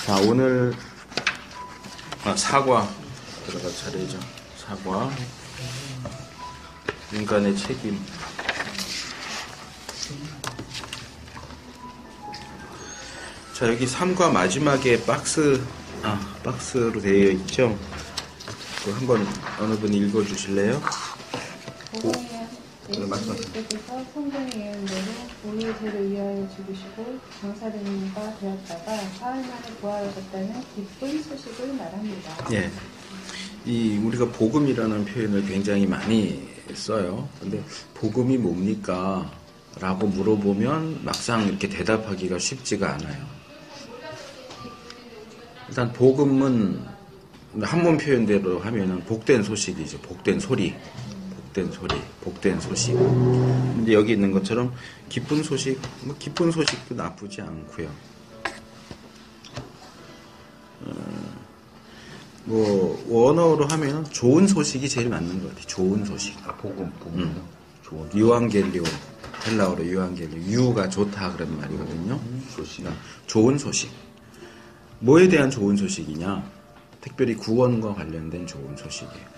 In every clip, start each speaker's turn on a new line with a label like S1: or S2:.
S1: 자, 오늘 사과 들어갈 차례죠. 사과, 인간의 책임. 자, 여기 3과 마지막에 박스로 되어 있죠. 그거 한번 어느 분이 읽어주실래요?
S2: 예수께서 성경에 예언 대로 우리의 죄를 위하여 죽으시고 장사된 바 되었다가 사흘 만에 부활하셨다는 기쁜 소식을 말합니다.
S1: 예. 우리가 복음이라는 표현을 굉장히 많이 써요. 근데 복음이 뭡니까? 라고 물어보면 막상 이렇게 대답하기가 쉽지가 않아요. 일단 복음은 한문 표현대로 하면은 복된 소식이죠. 복된 소리. 복된 소식. 근데 여기 있는 것처럼 기쁜 소식, 기쁜 소식도 나쁘지 않고요. 원어로 하면 좋은 소식이 제일 맞는 것 같아요. 좋은 소식.
S3: 복음.
S1: 좋은. 유앙겔리온. 헬라어로 유앙겔리온. 유가 좋다 그런 말이거든요. 좋은 소식. 뭐에 대한 좋은 소식이냐? 특별히 구원과 관련된 좋은 소식이에요.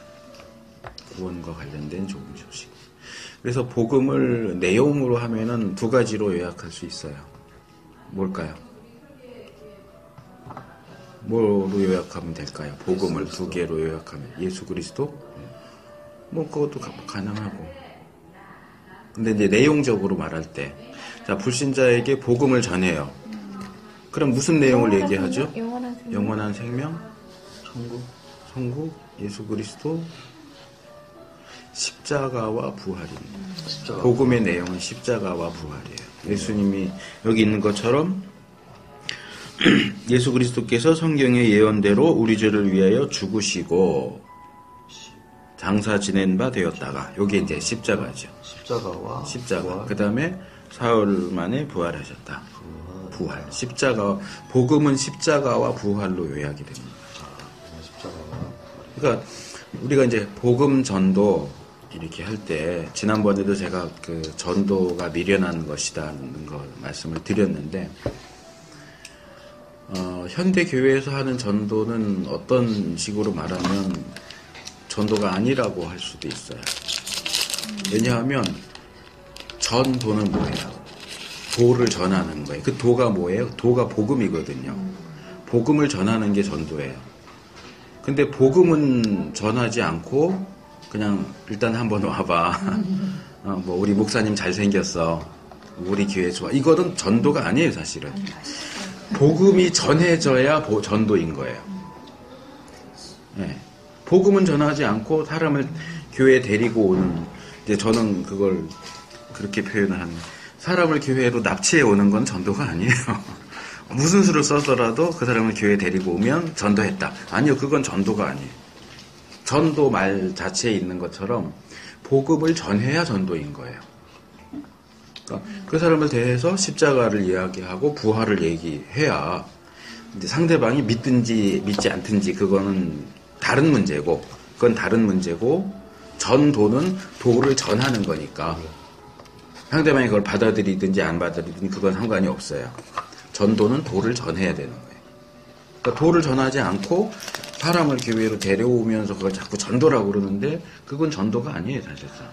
S1: 구원과 관련된 좋은 소식. 그래서 복음을 내용으로 하면은 두 가지로 요약할 수 있어요. 뭘까요? 뭐로 요약하면 될까요? 복음을 두 개로 요약하면 예수 그리스도? 그것도 가능하고. 근데 이제 내용적으로 말할 때, 자, 불신자에게 복음을 전해요. 그럼 무슨 내용을 얘기하죠? 영원한 생명, 천국, 예수 그리스도, 십자가와 부활입니다. 복음의 내용은 십자가와 부활이에요. 예수님이 여기 있는 것처럼 예수 그리스도께서 성경의 예언대로 우리 죄를 위하여 죽으시고 장사 지낸 바 되었다가 여기 이제 십자가죠. 십자가. 그 다음에 사흘 만에 부활하셨다. 부활. 복음은 십자가와 부활로 요약이 됩니다. 그러니까 우리가 이제 복음 전도 이렇게 할 때 지난번에도 제가 그 전도가 미련한 것이다는 거 말씀을 드렸는데 현대 교회에서 하는 전도는 어떤 식으로 말하면 전도가 아니라고 할 수도 있어요. 왜냐하면 전도는 뭐예요? 도를 전하는 거예요. 그 도가 뭐예요? 도가 복음이거든요. 복음을 전하는 게 전도예요. 근데 복음은 전하지 않고 그냥 일단 한번 와봐. 우리 목사님 잘생겼어. 우리 교회 좋아. 이거는 전도가 아니에요, 사실은. 복음이 전해져야 전도인 거예요. 네. 복음은 전하지 않고 사람을 교회에 데리고 오는, 이제 저는 그걸 그렇게 표현을 하는, 사람을 교회로 납치해 오는 건 전도가 아니에요. 무슨 수를 써서라도 그 사람을 교회에 데리고 오면 전도했다. 아니요, 그건 전도가 아니에요. 전도 말 자체에 있는 것처럼 복음을 전해야 전도인 거예요. 그러니까 그 사람을 대해서 십자가를 이야기하고 부활을 얘기해야 이제 상대방이 믿든지 믿지 않든지 그건 다른 문제고 전도는 도를 전하는 거니까 상대방이 그걸 받아들이든지 안 받아들이든지 그건 상관이 없어요. 전도는 도를 전해야 되는 거예요. 그러니까 도를 전하지 않고 사람을 교회로 데려오면서 그걸 자꾸 전도라고 그러는데 그건 전도가 아니에요, 사실상.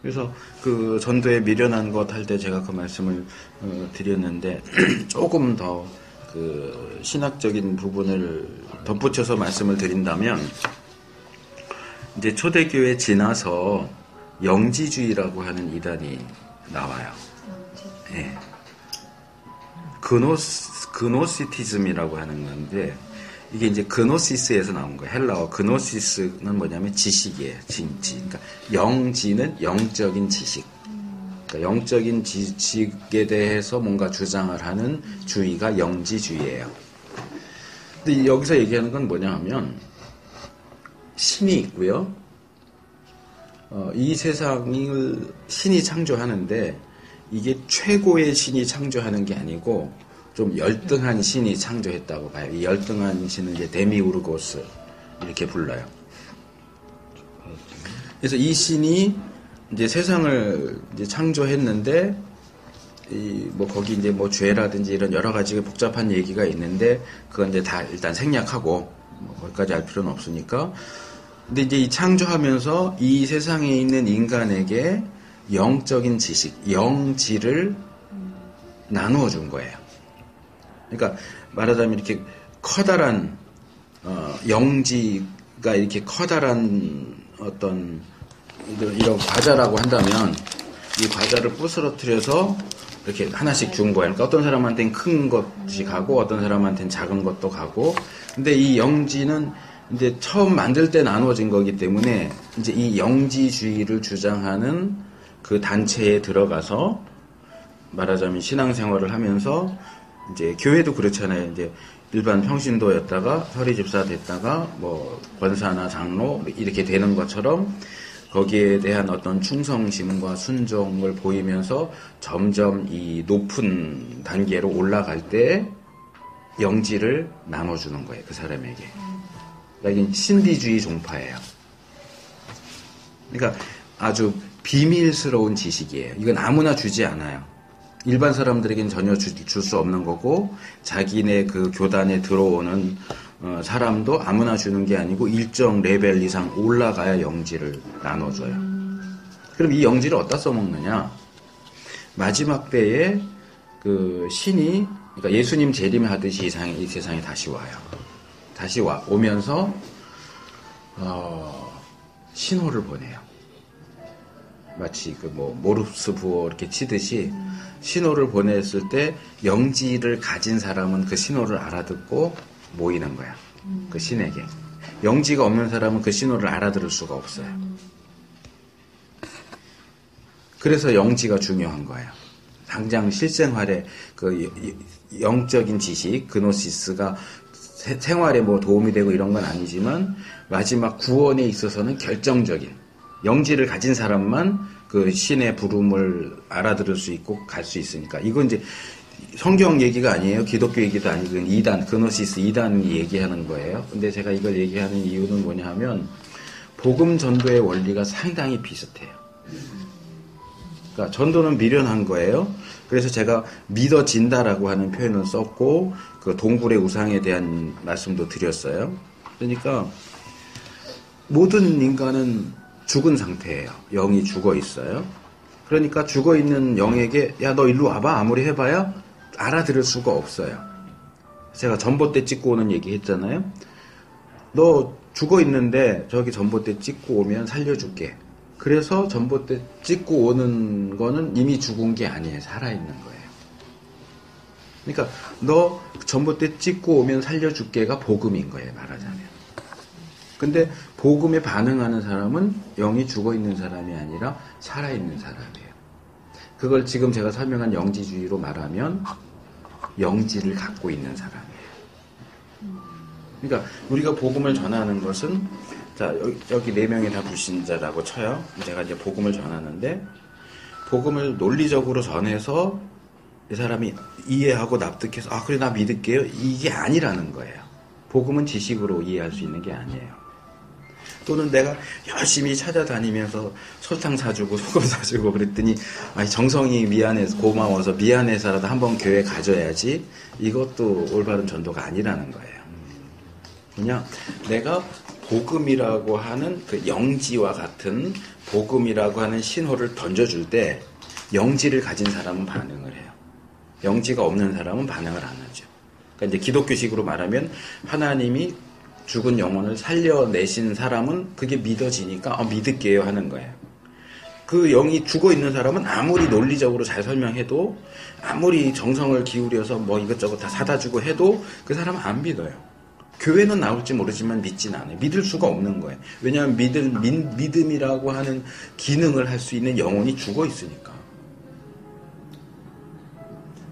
S1: 그래서 그 전도에 미련한 것 할 때 제가 그 말씀을 드렸는데 조금 더 그 신학적인 부분을 덧붙여서 말씀을 드린다면 이제 초대교회 지나서 영지주의라고 하는 이단이 나와요. 예. 그노시티즘이라고 하는 건데 이게 이제 그노시스에서 나온 거예요. 헬라어 그노시스는 뭐냐면 지식이에요. 그러니까 영지는 영적인 지식. 그러니까 영적인 지식에 대해서 뭔가 주장을 하는 주의가 영지주의예요. 근데 여기서 얘기하는 건 뭐냐 하면 신이 있고요. 이 세상을 신이 창조하는데 이게 최고의 신이 창조하는 게 아니고 좀 열등한 신이 창조했다고 봐요. 이 열등한 신은 이제 데미우르고스 이렇게 불러요. 그래서 이 신이 이제 세상을 이제 창조했는데 뭐 거기 이제 뭐 죄라든지 이런 여러 가지 복잡한 얘기가 있는데 그건 이제 다 일단 생략하고 뭐 거기까지 알 필요는 없으니까. 근데 이제 이 창조하면서 이 세상에 있는 인간에게 영적인 지식, 영지를 나누어 준 거예요. 그러니까 말하자면 이렇게 커다란 영지가 이렇게 커다란 어떤 이런 과자라고 한다면 이 과자를 부스러뜨려서 이렇게 하나씩 준 거예요. 그러니까 어떤 사람한테는 큰 것이 가고 어떤 사람한테는 작은 것도 가고. 근데 이 영지는 이제 처음 만들 때 나누어진 거기 때문에 이제 이 영지주의를 주장하는 그 단체에 들어가서 말하자면 신앙생활을 하면서 이제 교회도 그렇잖아요. 이제 일반 평신도였다가 서리집사 됐다가 뭐 권사나 장로 이렇게 되는 것처럼 거기에 대한 어떤 충성심과 순종을 보이면서 점점 이 높은 단계로 올라갈 때 영지를 나눠주는 거예요. 그 사람에게. 그러니까 이게 신비주의 종파예요. 그러니까 아주 비밀스러운 지식이에요. 이건 아무나 주지 않아요. 일반 사람들에게는 전혀 줄 수 없는 거고 자기네 그 교단에 들어오는 사람도 아무나 주는 게 아니고 일정 레벨 이상 올라가야 영지를 나눠줘요. 그럼 이 영지를 어디다 써먹느냐? 마지막 때에 그 신이, 그러니까 예수님 재림하듯이 이 세상에 다시 와요. 다시 오면서 신호를 보내요. 마치 그 뭐 모르스 부호 이렇게 치듯이 신호를 보냈을 때 영지를 가진 사람은 그 신호를 알아듣고 모이는 거야. 그 신에게. 영지가 없는 사람은 그 신호를 알아들을 수가 없어요. 그래서 영지가 중요한 거예요. 당장 실생활에 그 영적인 지식, 그노시스가 생활에 뭐 도움이 되고 이런 건 아니지만 마지막 구원에 있어서는 결정적인 영지를 가진 사람만 그 신의 부름을 알아들을 수 있고 갈 수 있으니까. 이건 이제 성경 얘기가 아니에요. 기독교 얘기도 아니고 이단, 그노시스 이단이 얘기하는 거예요. 근데 제가 이걸 얘기하는 이유는 뭐냐 하면 복음 전도의 원리가 상당히 비슷해요. 그러니까 전도는 미련한 거예요. 그래서 제가 믿어진다라고 하는 표현을 썼고 그 동굴의 우상에 대한 말씀도 드렸어요. 그러니까 모든 인간은 죽은 상태예요. 영이 죽어 있어요. 그러니까 죽어 있는 영에게 야, 너 일로 와봐 아무리 해봐야 알아들을 수가 없어요. 제가 전봇대 찍고 오는 얘기 했잖아요. 너 죽어 있는데 저기 전봇대 찍고 오면 살려줄게. 그래서 전봇대 찍고 오는 거는 이미 죽은 게 아니에요. 살아있는 거예요. 그러니까 너 전봇대 찍고 오면 살려줄게가 복음인 거예요. 말하자면. 근데 복음에 반응하는 사람은 영이 죽어있는 사람이 아니라 살아있는 사람이에요. 그걸 지금 제가 설명한 영지주의로 말하면 영지를 갖고 있는 사람이에요. 그러니까 우리가 복음을 전하는 것은 자 여기 4명이 다 불신자라고 쳐요. 제가 이제 복음을 전하는데 복음을 논리적으로 전해서 이 사람이 이해하고 납득해서 아 그래 나 믿을게요. 이게 아니라는 거예요. 복음은 지식으로 이해할 수 있는 게 아니에요. 또는 내가 열심히 찾아다니면서 설탕 사주고 소금 사주고 그랬더니 아니 정성이 미안해서 고마워서 미안해서라도 한번 교회 가져야지. 이것도 올바른 전도가 아니라는 거예요. 그냥 내가 복음이라고 하는 그 영지와 같은 복음이라고 하는 신호를 던져줄 때 영지를 가진 사람은 반응을 해요. 영지가 없는 사람은 반응을 안 하죠. 그러니까 이제 기독교식으로 말하면 하나님이 죽은 영혼을 살려내신 사람은 그게 믿어지니까 믿을게요 하는 거예요. 그 영이 죽어있는 사람은 아무리 논리적으로 잘 설명해도 아무리 정성을 기울여서 뭐 이것저것 다 사다 주고 해도 그 사람은 안 믿어요. 교회는 나올지 모르지만 믿진 않아요. 믿을 수가 없는 거예요. 왜냐하면 믿음이라고 하는 기능을 할 수 있는 영혼이 죽어있으니까.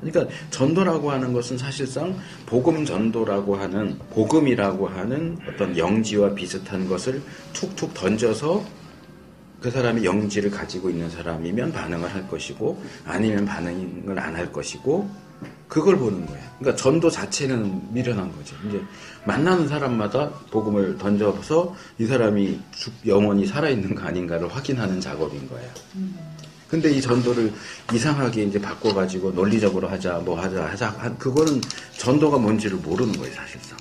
S1: 그러니까 전도라고 하는 것은 사실상 복음 전도라고 하는 복음이라고 하는 어떤 영지와 비슷한 것을 툭툭 던져서 그 사람이 영지를 가지고 있는 사람이면 반응을 할 것이고 아니면 반응을 안 할 것이고 그걸 보는 거예요. 그러니까 전도 자체는 미련한 거죠. 이제 만나는 사람마다 복음을 던져서 이 사람이 영원히 살아있는 거 아닌가를 확인하는 작업인 거예요. 근데 이 전도를 이상하게 이제 바꿔가지고 논리적으로 하자, 뭐 하자, 그거는 전도가 뭔지를 모르는 거예요, 사실상.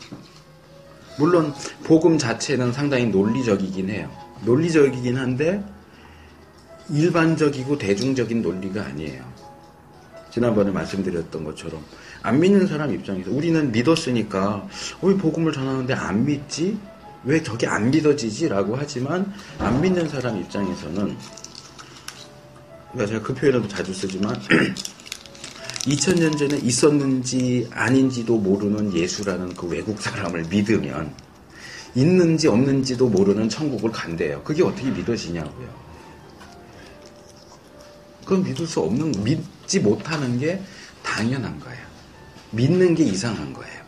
S1: 물론 복음 자체는 상당히 논리적이긴 해요. 논리적이긴 한데 일반적이고 대중적인 논리가 아니에요. 지난번에 말씀드렸던 것처럼 안 믿는 사람 입장에서 우리는 믿었으니까 왜 복음을 전하는데 안 믿지? 왜 저게 안 믿어지지? 라고 하지만 안 믿는 사람 입장에서는, 그러니까 제가 그 표현을 자주 쓰지만 2000년 전에 있었는지 아닌지도 모르는 예수라는 그 외국 사람을 믿으면 있는지 없는지도 모르는 천국을 간대요. 그게 어떻게 믿어지냐고요. 그건 믿을 수 없는, 믿지 못하는 게 당연한 거예요. 믿는 게 이상한 거예요.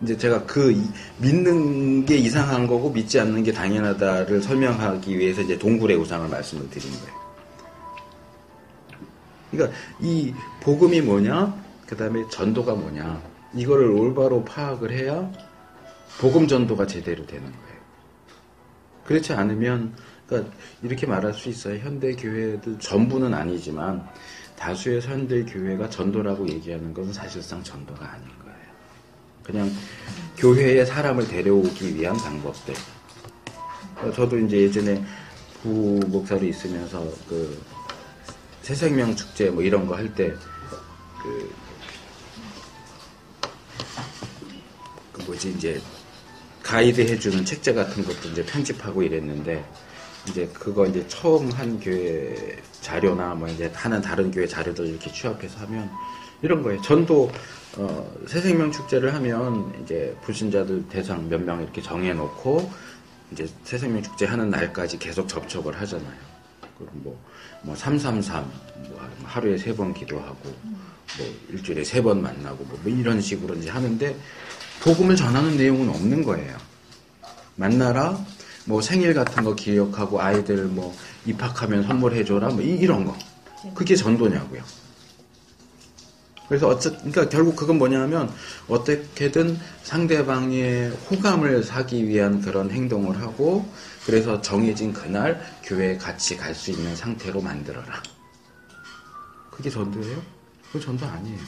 S1: 이제 제가 그 믿는 게 이상한 거고 믿지 않는 게 당연하다를 설명하기 위해서 이제 동굴의 우상을 말씀을 드린 거예요. 그러니까 이 복음이 뭐냐, 그 다음에 전도가 뭐냐, 이거를 올바로 파악을 해야 복음 전도가 제대로 되는 거예요. 그렇지 않으면, 그러니까 이렇게 말할 수 있어요. 현대 교회들 전부는 아니지만 다수의 현대 교회가 전도라고 얘기하는 것은 사실상 전도가 아닌 거예요. 그냥 교회에 사람을 데려오기 위한 방법들. 저도 이제 예전에 부목사로 있으면서 그 새생명 축제 뭐 이런 거 할 때 그 뭐지 이제 가이드 해주는 책자 같은 것도 이제 편집하고 이랬는데, 이제 그거 이제 처음 한 교회 자료나 뭐 이제 하는 다른 교회 자료들 이렇게 취합해서 하면 이런 거예요. 전도 새생명 축제를 하면 이제 불신자들 대상 몇 명 이렇게 정해놓고 이제 새생명 축제 하는 날까지 계속 접촉을 하잖아요. 그리고 뭐 333, 뭐 하루에 3번 기도하고 뭐 일주일에 3번 만나고 뭐 이런 식으로 이제 하는데 복음을 전하는 내용은 없는 거예요. 만나라, 뭐 생일 같은 거 기억하고 아이들 뭐 입학하면 선물해줘라, 뭐 이런 거. 그게 전도냐고요. 그래서 그러니까 결국 그건 뭐냐면 어떻게든 상대방의 호감을 사기 위한 그런 행동을 하고, 그래서 정해진 그날 교회에 같이 갈 수 있는 상태로 만들어라. 그게 전도예요? 그거 전도 아니에요.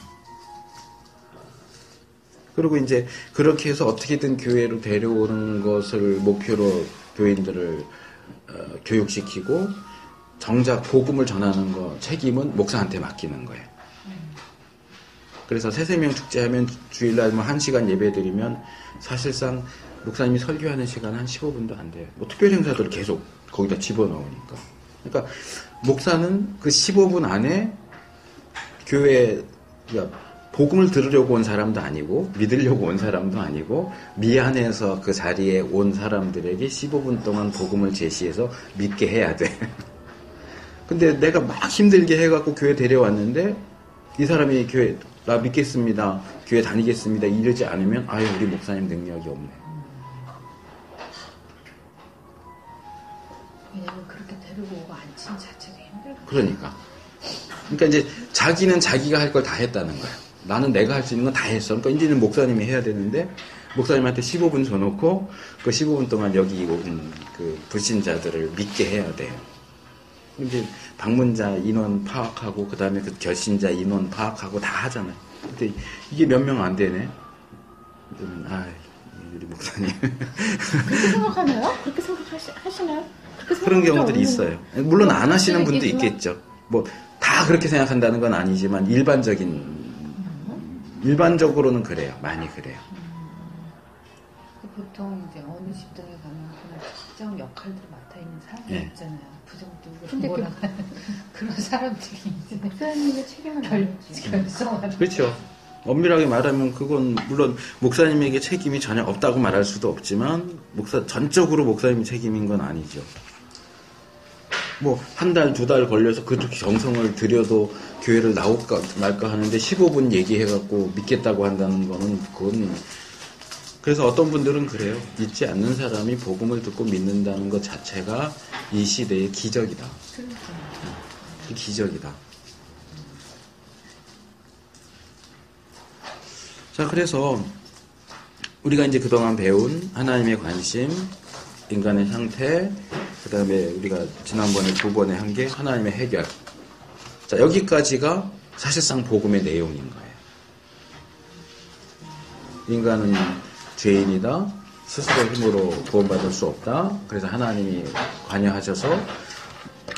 S1: 그리고 이제 그렇게 해서 어떻게든 교회로 데려오는 것을 목표로 교인들을 교육시키고 정작 복음을 전하는 거 책임은 목사한테 맡기는 거예요. 그래서 새생명 축제하면 주일날 뭐 1시간 예배 드리면 사실상 목사님이 설교하는 시간 한 15분도 안 돼요. 뭐 특별 행사들을 계속 거기다 집어넣으니까. 그러니까 목사는 그 15분 안에 교회, 그러니까 복음을 들으려고 온 사람도 아니고 믿으려고 온 사람도 아니고 미안해서 그 자리에 온 사람들에게 15분 동안 복음을 제시해서 믿게 해야 돼. 근데 내가 막 힘들게 해갖고 교회 데려왔는데 이 사람이 교회 나 믿겠습니다, 교회 다니겠습니다 이러지 않으면 아유 우리 목사님 능력이 없네.
S3: 왜냐면 그렇게 데리고 오고 앉힌 자체가 힘들거든요.
S1: 그러니까 이제 자기는 자기가 할 걸 다 했다는 거야. 나는 내가 할 수 있는 건 다 했어. 그러니까 이제는 목사님이 해야 되는데 목사님한테 15분 줘놓고 그 15분 동안 여기 온 그 불신자들을 믿게 해야 돼요. 이제 방문자 인원 파악하고 그 다음에 그 결신자 인원 파악하고 다 하잖아요. 근데 이게 몇 명 안 되네. 그러면 우리 목사님.
S3: 그렇게 생각하나요? 그렇게 생각하시나요?
S1: 그런 경우들이 있어요. 물론 안 하시는 분도 있겠죠. 뭐 다 그렇게 생각한다는 건 아니지만 일반적으로는 그래요. 많이 그래요.
S3: 보통 이제 어느 집단에 가면 그런 특정 역할들을 맡아 있는 사람이 있잖아요. 부정적으로 몰아가는 그런 사람들이 이제
S2: 목사님의 책임을
S3: 결정하는.
S1: 그렇죠. 엄밀하게 말하면 그건 물론 목사님에게 책임이 전혀 없다고 말할 수도 없지만 전적으로 목사님의 책임인 건 아니죠. 뭐 한 달, 2달 걸려서 그렇게 정성을 들여도 교회를 나올까 말까 하는데 15분 얘기해갖고 믿겠다고 한다는 거는 그건. 그래서 어떤 분들은 그래요. 믿지 않는 사람이 복음을 듣고 믿는다는 것 자체가 이 시대의 기적이다. 기적이다. 자, 그래서 우리가 이제 그동안 배운 하나님의 관심, 인간의 상태, 그 다음에 우리가 지난번에 두 번에 한 게 하나님의 해결. 자, 여기까지가 사실상 복음의 내용인 거예요. 인간은 죄인이다. 스스로 힘으로 구원받을 수 없다. 그래서 하나님이 관여하셔서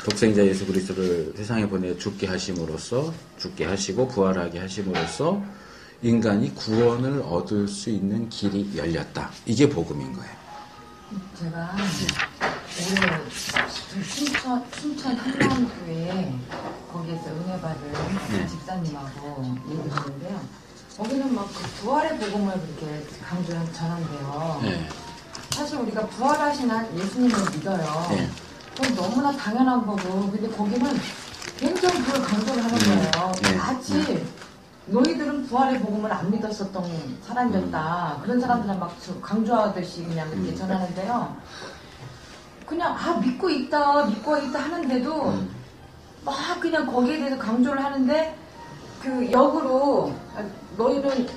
S1: 독생자 예수 그리스도를 세상에 보내 죽게 하심으로써, 죽게 하시고 부활하게 하심으로써 인간이 구원을 얻을 수 있는 길이 열렸다. 이게 복음인 거예요.
S3: 제가 올해 춘천 한마음교회에 거기에서 은혜 받은 집사님하고 얘기를 했는데요. 거기는 막 그 부활의 복음을 그렇게 전한대요.
S1: 네.
S3: 사실 우리가 부활하신 예수님을 믿어요.
S1: 네.
S3: 그건 너무나 당연한 거고, 근데 거기는 굉장히 그걸 강조를 하는 거예요.
S1: 네.
S3: 마치 너희들은 부활의 복음을 안 믿었었던 사람이었다. 그런 사람들은 막 강조하듯이 그냥 이렇게 전하는데요. 그냥 믿고 있다 하는데도 막 그냥 거기에 대해서 강조를 하는데 그 역으로 너희는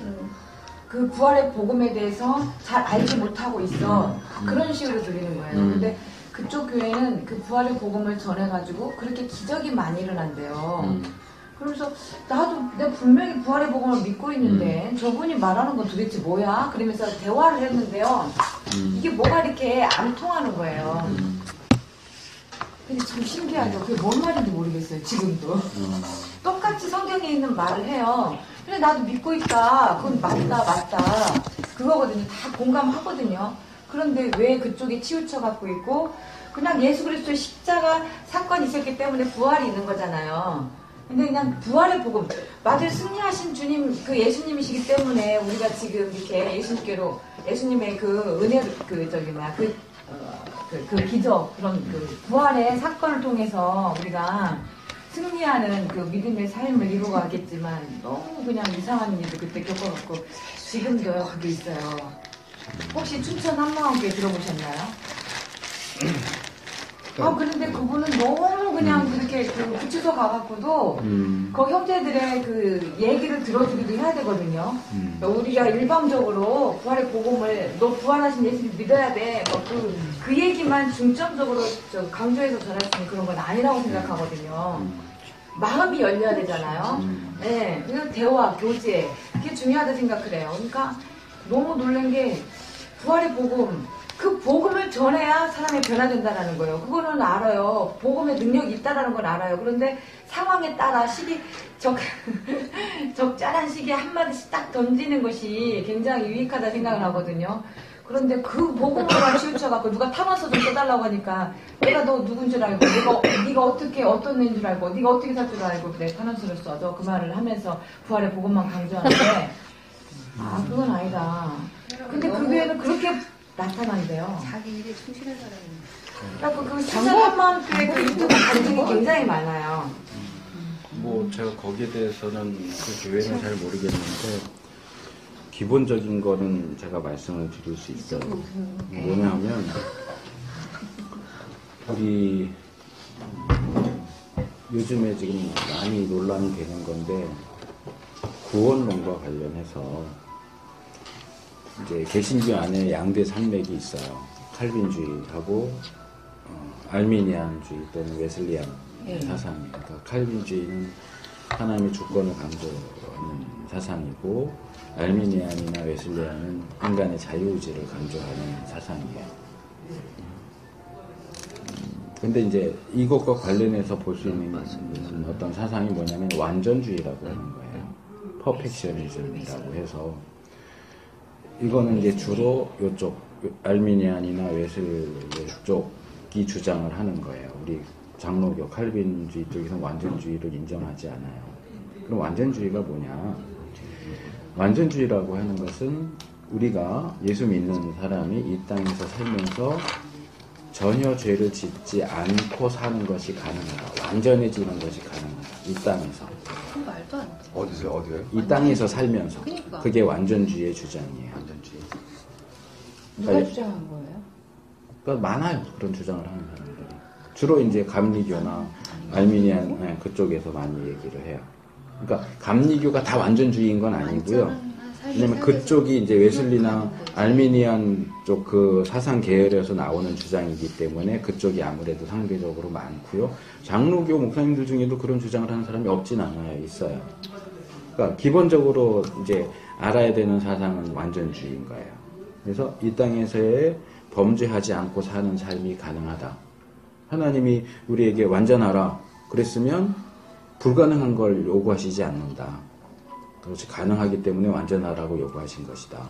S3: 그 부활의 복음에 대해서 잘 알지 못하고 있어. 그런 식으로 들리는 거예요. 근데 그쪽 교회는 그 부활의 복음을 전해가지고 그렇게 기적이 많이 일어난대요. 그러면서 나도 내가 분명히 부활의 복음을 믿고 있는데 저분이 말하는 건 도대체 뭐야? 그러면서 대화를 했는데요. 이게 뭐가 이렇게 안 통하는 거예요. 근데 참 신기하죠. 그게 뭔 말인지 모르겠어요. 지금도. 똑같이 성경에 있는 말을 해요. 근데 나도 믿고 있다. 그건 맞다. 그거거든요. 다 공감하거든요. 그런데 왜 그쪽에 치우쳐 갖고 있고 그냥 예수 그리스도의 십자가 사건이 있었기 때문에 부활이 있는 거잖아요. 근데 그냥 부활의 복음, 맞아요. 승리하신 주님, 그 예수님이시기 때문에 우리가 지금 이렇게 예수님의 그 은혜, 그 기적, 그런 그 부활의 사건을 통해서 우리가 승리하는 그 믿음의 삶을 이루어가겠지만 너무 그냥 이상한 일을 그때 겪어갖고 지금도 그게 있어요. 혹시 춘천 한마음교회 들어보셨나요? 그런데 그분은 너무 그냥 그렇게 그 구치소 가갖고도 그 형제들의 그 얘기를 들어주기도 해야 되거든요. 우리가 일방적으로 부활의 복음을 너 부활하신 예수님 믿어야 돼. 그 얘기만 중점적으로 강조해서 전할 수 있는 그런 건 아니라고 생각하거든요. 마음이 열려야 되잖아요. 네, 그래서 대화, 교제 그게 중요하다 생각을 해요. 그러니까 너무 놀란 게 부활의 복음. 그 복음을 전해야 사람이 변화된다는 거예요. 그거는 알아요. 복음의 능력이 있다는 건 알아요. 그런데 상황에 따라 적절한 시기에 한마디씩 딱 던지는 것이 굉장히 유익하다 생각을 하거든요. 그런데 그 복음으로만 치우쳐갖고 누가 탄원서 좀 써달라고 하니까 내가 너 누군 줄 알고 네가 어떻게 어떤 애인 줄 알고 네가 어떻게 살 줄 알고 내 탄원서를 써줘. 그 말을 하면서 부활의 복음만 강조하는데 그건 아니다. 근데 그 교회는 그렇게 나타난대요.
S2: 자기 일에 충실한 사람입니다.
S3: 그래서 그 장사한마음교회 그 유튜브 관심이 굉장히 많아요.
S1: 뭐 제가 거기에 대해서는 그 교회는 잘 모르겠는데 기본적인 거는 제가 말씀을 드릴 수 있어요. 뭐냐면 우리 요즘에 지금 많이 논란이 되는 건데 구원론과 관련해서 이제 개신교 안에 양대 산맥이 있어요. 칼빈주의하고 알미니안주의 또는 웨슬리안 사상. 그러니까 칼빈주의는 하나님의 주권을 강조하는 사상이고 알미니안이나 웨슬리안은 인간의 자유의지를 강조하는 사상이에요. 근데 이제 이것과 관련해서 볼 수 있는 어떤 사상이 뭐냐면 완전주의라고 하는 거예요. 퍼펙셔니즘이라고 해서 이거는 이제 주로 요쪽 알미니안이나 웨슬리 쪽이 주장을 하는 거예요. 우리 장로교 칼빈주의 쪽에서는 완전주의를 인정하지 않아요. 그럼 완전주의가 뭐냐? 완전주의라고 하는 것은 우리가 예수 믿는 사람이 이 땅에서 살면서 전혀 죄를 짓지 않고 사는 것이 가능하다. 완전해지는 것이 가능하다. 이 땅에서.
S2: 그건 말도 안 돼.
S4: 어디요?
S1: 이 땅에서 살면서.
S2: 그러니까.
S1: 그게 완전주의의 주장이에요.
S4: 완전주의.
S3: 누가 주장한 거예요?
S1: 그러니까 많아요. 그런 주장을 하는 사람들이. 주로 이제 감리교나 알미니안 그쪽에서 많이 얘기를 해요. 그러니까 감리교가 다 완전주의인 건 아니고요.
S2: 완전한 삶을
S1: 왜냐면 그쪽이 이제 웨슬리나 알미니안 쪽 그 사상 계열에서 나오는 주장이기 때문에 그쪽이 아무래도 상대적으로 많고요. 장로교 목사님들 중에도 그런 주장을 하는 사람이 없진 않아요. 있어요. 그러니까 기본적으로 이제 알아야 되는 사상은 완전주의인 거예요. 그래서 이 땅에서의 범죄하지 않고 사는 삶이 가능하다. 하나님이 우리에게 완전하라 그랬으면 불가능한 걸 요구하시지 않는다. 그것이 가능하기 때문에 완전하라고 요구하신 것이다.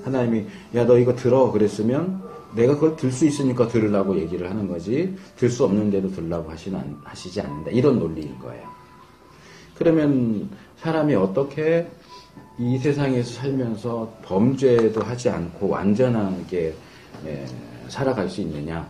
S1: 하나님이 야 너 이거 들어 그랬으면 내가 그걸 들 수 있으니까 들으라고 얘기를 하는 거지 들 수 없는데도 들으라고 하시지 않는다. 이런 논리인 거예요. 그러면 사람이 어떻게 이 세상에서 살면서 범죄도 하지 않고 완전하게 살아갈 수 있느냐.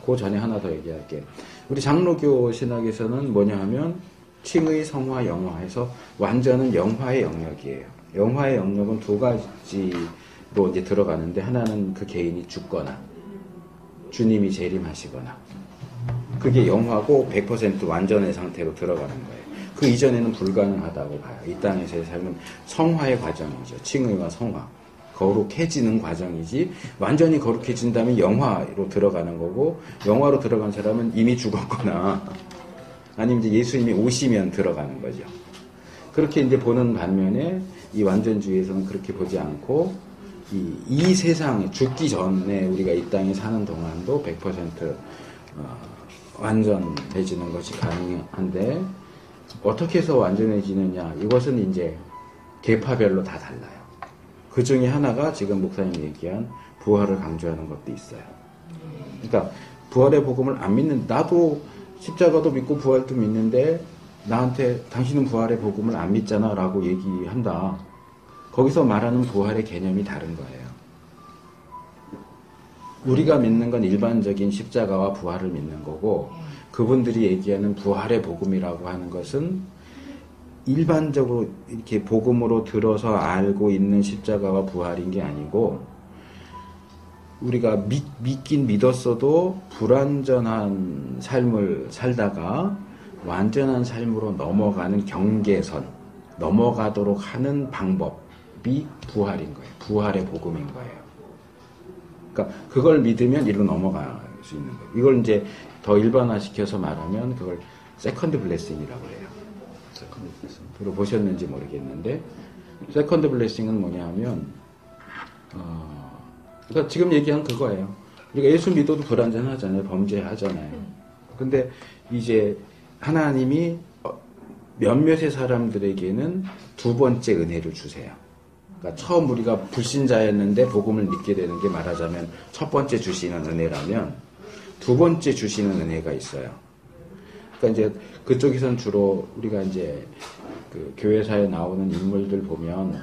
S1: 그 전에 하나 더 얘기할게. 우리 장로교 신학에서는 뭐냐 하면 칭의, 성화, 영화해서 완전은 영화의 영역이에요. 영화의 영역은 두 가지로 이제 들어가는데 하나는 그 개인이 죽거나 주님이 재림하시거나 그게 영화고 100% 완전의 상태로 들어가는 거예요. 그 이전에는 불가능하다고 봐요. 이 땅에서의 삶은 성화의 과정이죠. 칭의와 성화. 거룩해지는 과정이지 완전히 거룩해진다면 영화로 들어가는 거고 영화로 들어간 사람은 이미 죽었거나 아니면 이제 예수님이 오시면 들어가는 거죠. 그렇게 이제 보는 반면에 이 완전주의에서는 그렇게 보지 않고 이 세상에 죽기 전에 우리가 이 땅에 사는 동안도 100% 완전해지는 것이 가능한데 어떻게 해서 완전해지느냐 이것은 이제 계파별로 다 달라요. 그 중에 하나가 지금 목사님이 얘기한 부활을 강조하는 것도 있어요. 그러니까 부활의 복음을 안 믿는 나도 십자가도 믿고 부활도 믿는데 나한테 당신은 부활의 복음을 안 믿잖아 라고 얘기한다. 거기서 말하는 부활의 개념이 다른 거예요. 우리가 믿는 건 일반적인 십자가와 부활을 믿는 거고 그분들이 얘기하는 부활의 복음이라고 하는 것은 일반적으로 이렇게 복음으로 들어서 알고 있는 십자가와 부활인 게 아니고 우리가 믿긴 믿었어도 불완전한 삶을 살다가 완전한 삶으로 넘어가는 경계선, 넘어가도록 하는 방법이 부활인 거예요. 부활의 복음인 거예요. 그러니까 그걸 믿으면 이리로 넘어갈 수 있는 거예요. 이걸 이제 더 일반화시켜서 말하면 그걸 세컨드 블레싱이라고 해요. 세컨드 블레싱. 들어보셨는지 모르겠는데 세컨드 블레싱은 뭐냐 하면 그러니까 지금 얘기한 그거예요. 우리가 예수 믿어도 불완전하잖아요. 범죄하잖아요. 근데 이제 하나님이 몇몇의 사람들에게는 두 번째 은혜를 주세요. 그러니까 처음 우리가 불신자였는데 복음을 믿게 되는 게 말하자면 첫 번째 주시는 은혜라면 두 번째 주시는 은혜가 있어요. 그러니까 이제 그쪽에선 주로 우리가 이제 그 교회사에 나오는 인물들 보면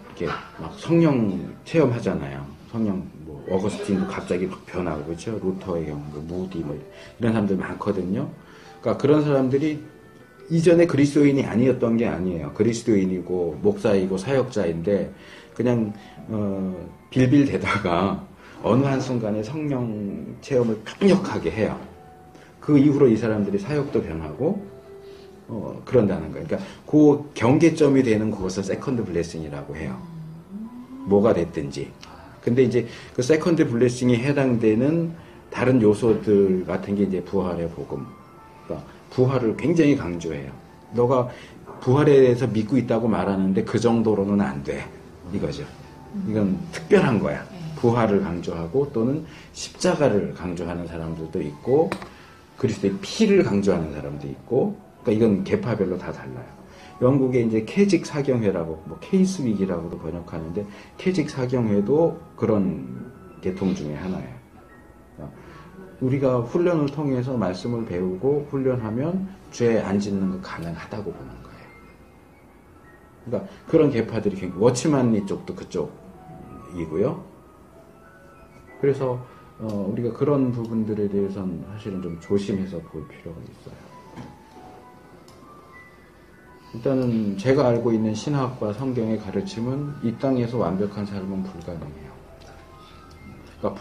S1: 이렇게 막 성령 체험하잖아요. 성령 뭐 어거스틴도 갑자기 막 변하고 그렇죠. 루터의 경우 무디 뭐 이런 사람들 많거든요. 그러니까 그런 사람들이 이전에 그리스도인이 아니었던 게 아니에요. 그리스도인이고 목사이고 사역자인데 그냥 빌빌대다가 어느 한순간에 성령 체험을 강력하게 해요. 그 이후로 이 사람들이 사역도 변하고 그런다는 거예요. 그러니까 그 경계점이 되는 그것을 세컨드 블레싱이라고 해요. 뭐가 됐든지. 근데 이제 그 세컨드 블레싱에 해당되는 다른 요소들 같은 게 이제 부활의 복음. 그러니까 부활을 굉장히 강조해요. 너가 부활에 대해서 믿고 있다고 말하는데 그 정도로는 안 돼. 이거죠. 이건 특별한 거야. 부활을 강조하고 또는 십자가를 강조하는 사람들도 있고 그리스도의 피를 강조하는 사람도 있고 그러니까 이건 계파별로 다 달라요. 영국의 이제 캐직 사경회라고 뭐 케이스윅이라고도 번역하는데 캐직 사경회도 그런 계통 중에 하나예요. 우리가 훈련을 통해서 말씀을 배우고 훈련하면 죄 안 짓는 거 가능하다고 보는 거예요. 그러니까 그런 계파들이 굉장히 워치만리 쪽도 그쪽이고요. 그래서 우리가 그런 부분들에 대해서는 사실은 좀 조심해서 볼 필요가 있어요. 일단은 제가 알고 있는 신학과 성경의 가르침은 이 땅에서 완벽한 삶은 불가능해요.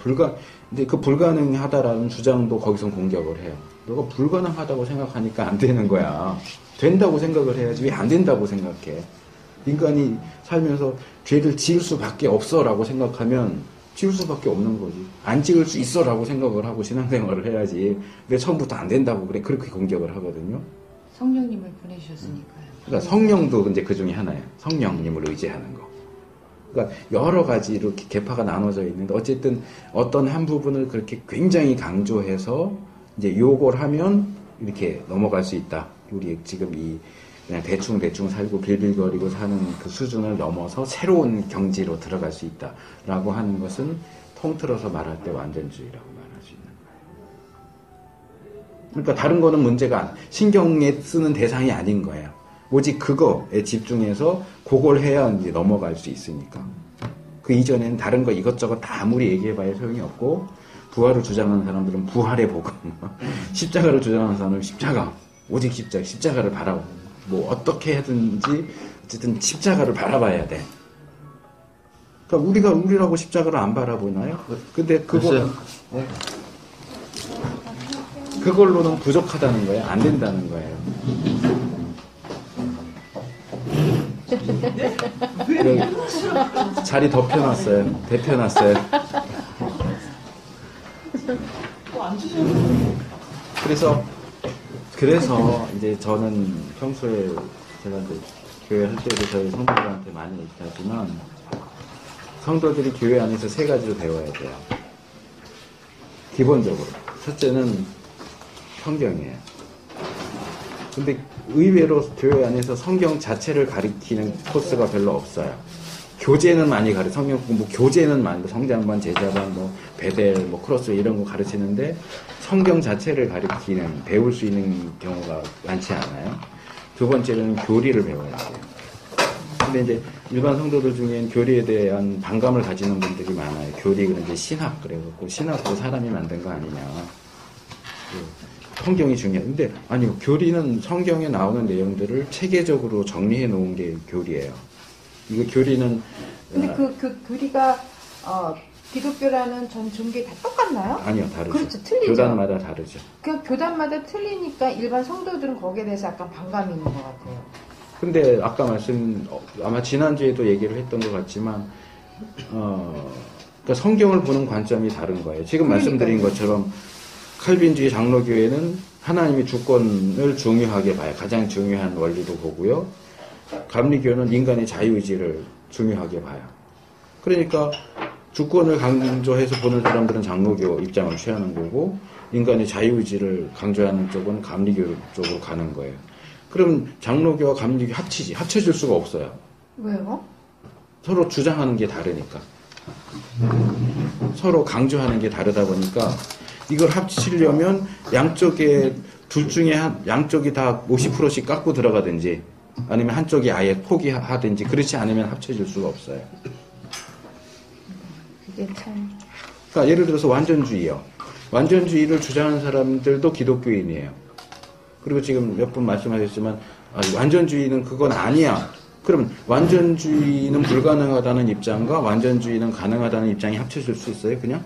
S1: 그러니까 근데 그 불가능하다라는 주장도 거기서 공격을 해요. 너가 불가능하다고 생각하니까 안 되는 거야. 된다고 생각을 해야지 왜 안 된다고 생각해? 인간이 살면서 죄를 지을 수밖에 없어라고 생각하면 지을 수밖에 없는 거지. 안 지을 수 있어라고 생각을 하고 신앙생활을 해야지. 근데 처음부터 안 된다고 그래 그렇게 공격을 하거든요.
S3: 성령님을 보내주셨으니까요.
S1: 그러니까 성령도 이제 그 중에 하나예요. 성령님을 의지하는 거. 그러니까 여러 가지 이렇게 계파가 나눠져 있는데 어쨌든 어떤 한 부분을 그렇게 굉장히 강조해서 이제 요걸 하면 이렇게 넘어갈 수 있다. 우리 지금 이 그냥 대충 살고 빌빌거리고 사는 그 수준을 넘어서 새로운 경지로 들어갈 수 있다라고 하는 것은 통틀어서 말할 때 완전주의라고 말할 수 있는 거예요. 그러니까 다른 거는 문제가 신경에 쓰는 대상이 아닌 거예요. 오직 그거에 집중해서 그걸 해야 이제 넘어갈 수 있으니까. 그 이전에는 다른 거 이것저것 다 아무리 얘기해봐야 소용이 없고, 부활을 주장하는 사람들은 부활의 복음, 십자가를 주장하는 사람은 십자가, 오직 십자가를 바라보고, 뭐 어떻게 하든지 어쨌든 십자가를 바라봐야 돼. 그러니까 우리라고 십자가를 안 바라보나요? 근데 네. 그걸로는 부족하다는 거예요. 안 된다는 거예요. 자리 덮여놨어요. 대표놨어요. 그래서 이제 저는 평소에 제가 이제 교회 할 때도 저희 성도들한테 많이 얘기하지만 성도들이 교회 안에서 세 가지로 배워야 돼요. 기본적으로 첫째는 성경이에요. 근데 의외로 교회 안에서 성경 자체를 가리키는 코스가 별로 없어요. 교재는 많이 성경 공부 교재는 많이, 성장반, 제자반, 뭐 베델, 뭐 크로스 이런 거 가르치는데 성경 자체를 가리키는 배울 수 있는 경우가 많지 않아요. 두 번째는 교리를 배워야 돼요. 근데 이제 일반 성도들 중엔 교리에 대한 반감을 가지는 분들이 많아요. 교리는 이제 신학 그래갖고 신학도 사람이 만든 거 아니냐. 성경이 중요해. 근데 아니요, 교리는 성경에 나오는 내용들을 체계적으로 정리해 놓은 게 교리예요. 이거 교리는
S2: 근데 그 교리가 기독교라는 전 종교에 다 똑같나요?
S1: 아니요, 다르죠.
S2: 그렇죠, 틀리죠.
S1: 교단마다 다르죠.
S2: 그 교단마다 틀리니까 일반 성도들은 거기에 대해서 약간 반감이 있는 것 같아요.
S1: 근데 아까 아마 지난주에도 얘기를 했던 것 같지만 그러니까 성경을 보는 관점이 다른 거예요. 지금 말씀드린 것처럼 칼빈주의 장로교회는 하나님의 주권을 중요하게 봐요. 가장 중요한 원리로 보고요. 감리교는 인간의 자유의지를 중요하게 봐요. 그러니까 주권을 강조해서 보는 사람들은 장로교 입장을 취하는 거고, 인간의 자유의지를 강조하는 쪽은 감리교 쪽으로 가는 거예요. 그럼 장로교와 감리교 합쳐질 수가 없어요.
S2: 왜요?
S1: 서로 주장하는 게 다르니까. 서로 강조하는 게 다르다 보니까 이걸 합치려면 양쪽에 양쪽이 다 50%씩 깎고 들어가든지 아니면 한쪽이 아예 포기하든지 그렇지 않으면 합쳐질 수가 없어요.
S2: 그게 참.
S1: 그러니까 예를 들어서 완전주의요. 완전주의를 주장하는 사람들도 기독교인이에요. 그리고 지금 몇 분 말씀하셨지만 완전주의는 그건 아니야. 그러면 완전주의는 불가능하다는 입장과 완전주의는 가능하다는 입장이 합쳐질 수 있어요? 그냥?